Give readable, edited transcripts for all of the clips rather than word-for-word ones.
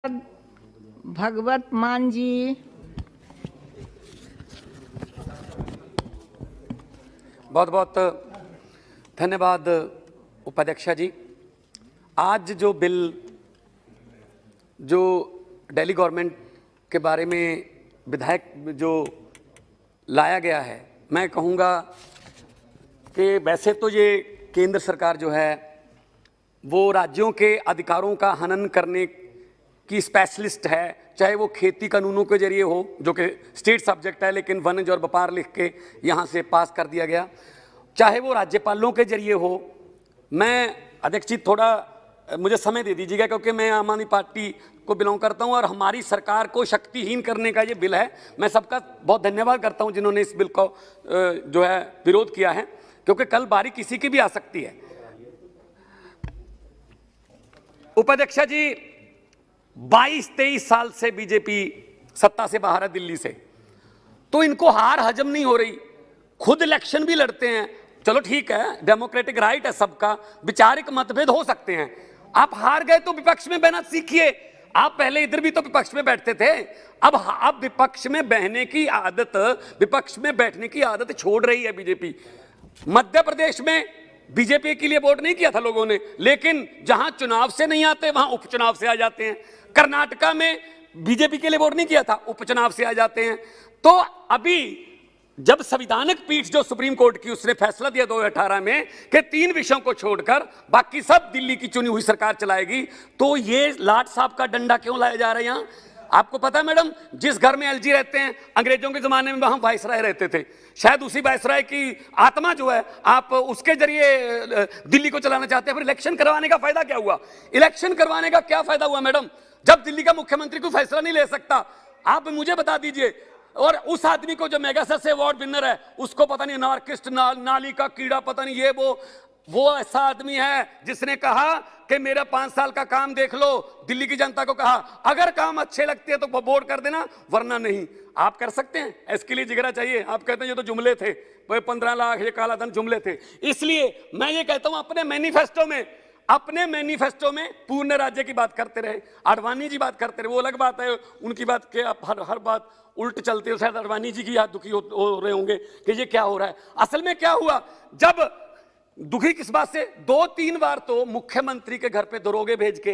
भगवत मान जी। बहुत बहुत धन्यवाद उपाध्यक्षा जी। आज जो बिल जो दिल्ली गवर्नमेंट के बारे में विधायक जो लाया गया है, मैं कहूँगा कि वैसे तो ये केंद्र सरकार जो है वो राज्यों के अधिकारों का हनन करने की स्पेशलिस्ट है, चाहे वो खेती कानूनों के जरिए हो जो कि स्टेट सब्जेक्ट है लेकिन वनज और व्यापार लिख के यहाँ से पास कर दिया गया, चाहे वो राज्यपालों के जरिए हो। मैं अध्यक्ष जी थोड़ा मुझे समय दे दीजिएगा क्योंकि मैं आम आदमी पार्टी को बिलोंग करता हूं और हमारी सरकार को शक्तिहीन करने का ये बिल है। मैं सबका बहुत धन्यवाद करता हूं जिन्होंने इस बिल को जो है विरोध किया है, क्योंकि कल बारी किसी की भी आ सकती है। उपाध्यक्षा जी, 22-23 साल से बीजेपी सत्ता से बाहर है दिल्ली से, तो इनको हार हजम नहीं हो रही, खुद इलेक्शन भी लड़ते हैं। चलो ठीक है, डेमोक्रेटिक राइट है सबका, विचारिक मतभेद हो सकते हैं। आप हार गए तो विपक्ष में बहना सीखिए। आप पहले इधर भी तो विपक्ष में बैठते थे, अब विपक्ष में बहने की आदत, विपक्ष में बैठने की आदत छोड़ रही है बीजेपी। मध्य प्रदेश में बीजेपी के लिए वोट नहीं किया था लोगों ने, लेकिन जहां चुनाव से नहीं आते वहां उपचुनाव से आ जाते हैं। कर्नाटका में बीजेपी के लिए वोट नहीं किया था, उपचुनाव से आ जाते हैं। तो अभी जब संवैधानिक पीठ जो सुप्रीम कोर्ट की उसने फैसला दिया 2018 में कि 3 विषयों को छोड़कर बाकी सब दिल्ली की चुनी हुई सरकार चलाएगी, तो ये लाट साहब का डंडा क्यों लाया जा रहा है यहाँ? आपको पता है मैडम, जिस घर में एलजी रहते हैं, अंग्रेजों के जमाने में वहां वायसराय रहते थे, शायद उसी वायसराय की आत्मा जो है आप उसके जरिए दिल्ली को चलाना चाहते हैं। फिर इलेक्शन करवाने का फायदा क्या हुआ? इलेक्शन करवाने का क्या फायदा हुआ मैडम, जब दिल्ली का मुख्यमंत्री कोई फैसला नहीं ले सकता? आप मुझे बता दीजिए। और उस आदमी को जो मेगासेस से अवार्ड विनर है उसको पता नहीं नार्किस्ट नाली का कीड़ा पता नहीं ये वो ऐसा आदमी है जिसने कहा कि मेरा 5 साल का काम देख लो, दिल्ली की जनता को कहा अगर काम अच्छे लगते हैं तो वोट कर देना वरना नहीं। आप कर सकते हैं, इसके लिए जिगरा चाहिए। आप कहते हैं ये तो जुमले थे, 15 लाख ये काला धन जुमले थे। इसलिए मैं ये कहता हूं अपने मैनिफेस्टो में पूर्ण राज्य की बात करते रहे, आडवाणी जी बात करते रहे, वो अलग बात है उनकी बात के आप हर बात उल्ट चलते हो। शायद आडवाणी जी की याद दुखी हो रहे होंगे कि ये क्या हो रहा है। असल में क्या हुआ, जब दुखी किस बात से, 2-3 बार तो मुख्यमंत्री के घर पे दरोगे भेज के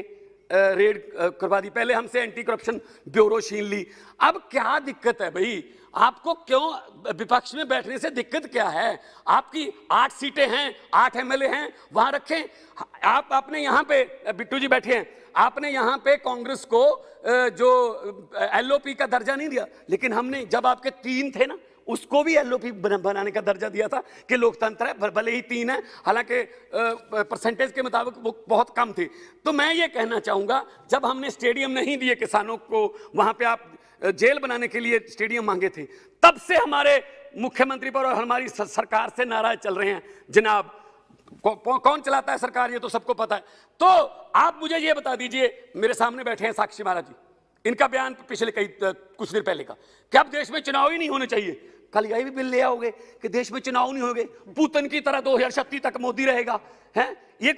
रेड करवा दी। पहले हमसे एंटी करप्शन ब्यूरो छीन ली। अब क्या दिक्कत है भाई, आपको क्यों विपक्ष में बैठने से दिक्कत क्या है? आपकी 8 सीटें हैं, 8 एमएलए हैं, वहां रखें। आपने यहाँ पे बिट्टू जी बैठे हैं, आपने यहाँ पे कांग्रेस को जो एलओपी का दर्जा नहीं दिया, लेकिन हमने जब आपके 3 थे ना उसको भी एलओपी बनाने का दर्जा दिया था कि लोकतंत्र है, भले ही 3 है, हालांकि परसेंटेज के मुताबिक वो बहुत कम थी। तो मैं ये कहना चाहूंगा, जब हमने स्टेडियम नहीं दिए किसानों को, वहां पे आप जेल बनाने के लिए स्टेडियम मांगे थे, तब से हमारे मुख्यमंत्री पर और हमारी सरकार से नाराज चल रहे हैं। जनाब कौन चलाता है सरकार ये तो सबको पता है। तो आप मुझे ये बता दीजिए, मेरे सामने बैठे हैं साक्षी महाराज जी, इनका बयान पिछले कुछ दिन पहले का कि अब देश में चुनाव ही नहीं होने चाहिए। कल यही भी बिल ले आओगे कि देश में चुनाव नहीं होंगे, पुतिन की तरह 2036 तक मोदी रहेगा। हैं ये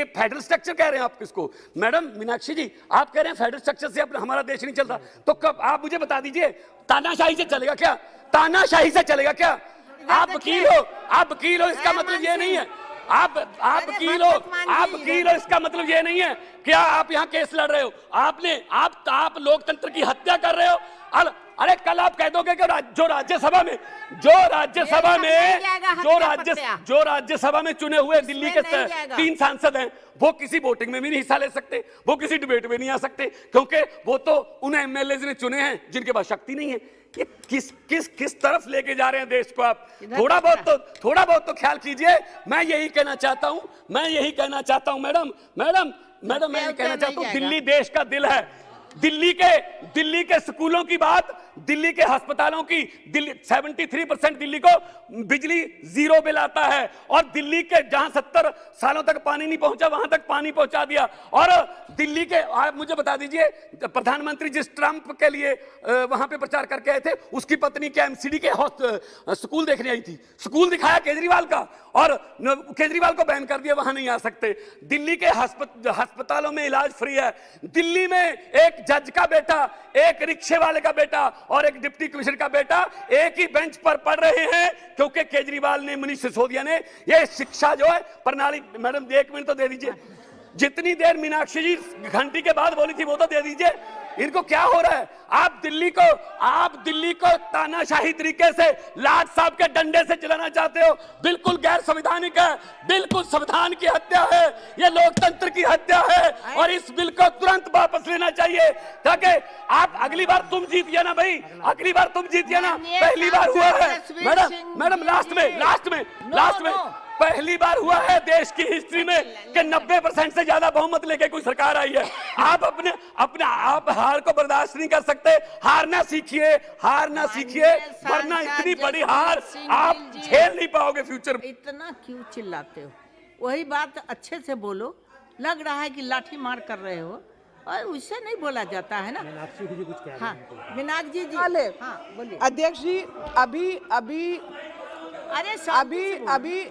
फेडरल स्ट्रक्चर कह रहे हैं आप किसको? मैडम मीनाक्षी जी, आप कह रहे हैं फेडरल स्ट्रक्चर से अब हमारा देश नहीं चल रहा, तो कब आप मुझे बता दीजिए तानाशाही से चलेगा क्या? तानाशाही से चलेगा क्या? आप वकील हो, इसका मतलब ये नहीं है आप वकील हो, इसका मतलब ये नहीं है कि आप यहाँ केस लड़ रहे हो। आप लोकतंत्र की हत्या कर रहे हो। अरे कल आप कह दोगे कि जो राज्यसभा में चुने हुए दिल्ली के 3 सांसद हैं, वो किसी वोटिंग में भी नहीं हिस्सा ले सकते, वो किसी डिबेट में नहीं आ सकते, क्योंकि वो तो उन एमएलए ने चुने हैं जिनके पास शक्ति नहीं है। ये किस तरफ लेके जा रहे हैं देश को आप? थोड़ा बहुत तो ख्याल कीजिए। मैं यही कहना चाहता हूं मैडम, मैं ये कहना चाहता हूं, दिल्ली देश का दिल है। दिल्ली के स्कूलों की बात दिल्ली के अस्पतालों की 73% दिल्ली को बिजली जीरो बिल आता है, और दिल्ली के जहां 70 सालों तक पानी नहीं पहुंचा वहां तक पानी पहुंचा दिया। और दिल्ली के, आप मुझे बता दीजिए, प्रधानमंत्री जिस ट्रंप के लिए वहां पे प्रचार करके आए थे, उसकी पत्नी क्या एमसीडी के स्कूल देखने आई थी? स्कूल दिखाया केजरीवाल का, और केजरीवाल को बैन कर दिया, वहां नहीं आ सकते। दिल्ली के अस्पतालों में इलाज फ्री है। दिल्ली में एक जज का बेटा, एक रिक्शे वाले का बेटा और एक डिप्टी कमिश्नर का बेटा एक ही बेंच पर पढ़ रहे हैं, क्योंकि केजरीवाल ने, मनीष सिसोदिया ने, ये शिक्षा जो है प्रणाली। मैडम 1 मिनट तो दे दीजिए, जितनी देर मीनाक्षी जी घंटी के बाद बोली थी वो तो दे दीजिए। इनको क्या हो रहा है? आप दिल्ली को तानाशाही तरीके से लाट साहब के डंडे से चलाना चाहते हो। बिल्कुल गैर संवैधानिक है, बिल्कुल संविधान की हत्या है, ये लोकतंत्र की हत्या है, और इस बिल को तुरंत वापस लेना चाहिए, ताकि आप अगली बार तुम जीतिए ना भाई, अगली बार तुम जीतिए ना। पहली बार हुआ है मैडम लास्ट में पहली बार हुआ है देश की हिस्ट्री में कि 90% से ज्यादा बहुमत लेके कोई सरकार आई है। आप आप हार को बर्दाश्त नहीं कर सकते। हारना सीखिए, वरना इतनी बड़ी हार आप झेल नहीं पाओगे फ्यूचर में। इतना क्यों चिल्लाते हो? वही बात अच्छे से बोलो। लग रहा है कि लाठी मार कर रहे हो, और उससे नहीं बोला जाता है ना। मीनाक्षी जी कुछ कह रही हैं। हाँ, मीनाक्षी जी, हाँ बोलिए। अध्यक्ष जी,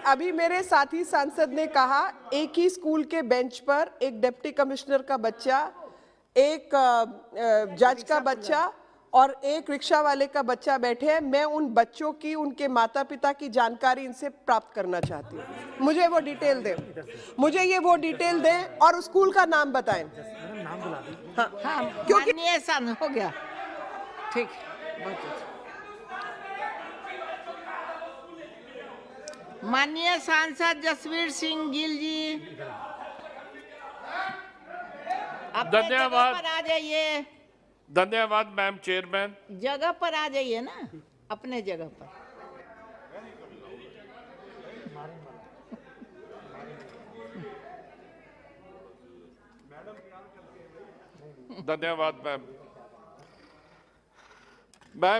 अभी मेरे साथी सांसद ने कहा, एक ही स्कूल के बेंच पर एक डिप्टी कमिश्नर का बच्चा, एक जज का बच्चा और एक रिक्शा वाले का बच्चा बैठे हैं। मैं उन बच्चों की, उनके माता पिता की जानकारी इनसे प्राप्त करना चाहती हूँ। मुझे वो डिटेल दें और स्कूल का नाम बताएं। हाँ, क्योंकि ऐसा हो गया। ठीक, बहुत अच्छा। माननीय सांसद जसवीर सिंह गिल जी, धन्यवाद। पर आ जाइए। धन्यवाद मैम चेयरमैन। जगह पर आ जाइए ना, अपने जगह पर। धन्यवाद मैम। मैं